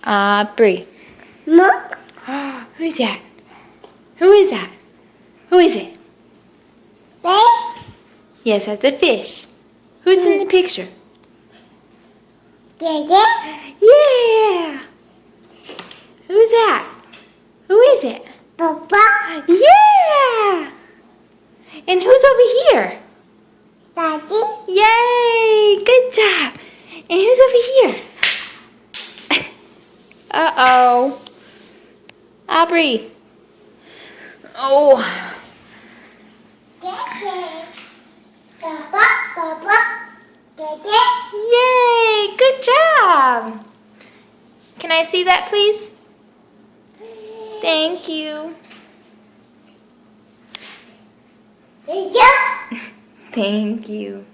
Aubrey. Look. Who's that? Who is that? Who is it? Fish. Yes, that's a fish. Who's in the picture? Gigi. Yeah! Who's that? Who is it? Papa. Yeah! And who's over here? Daddy. Yay! Good job! And who's over here? Uh-oh. Aubrey. Oh. Gigi. Papa. Papa. Gigi. Yay! Good job! Can I see that, please? Thank you. Gigi. Thank you.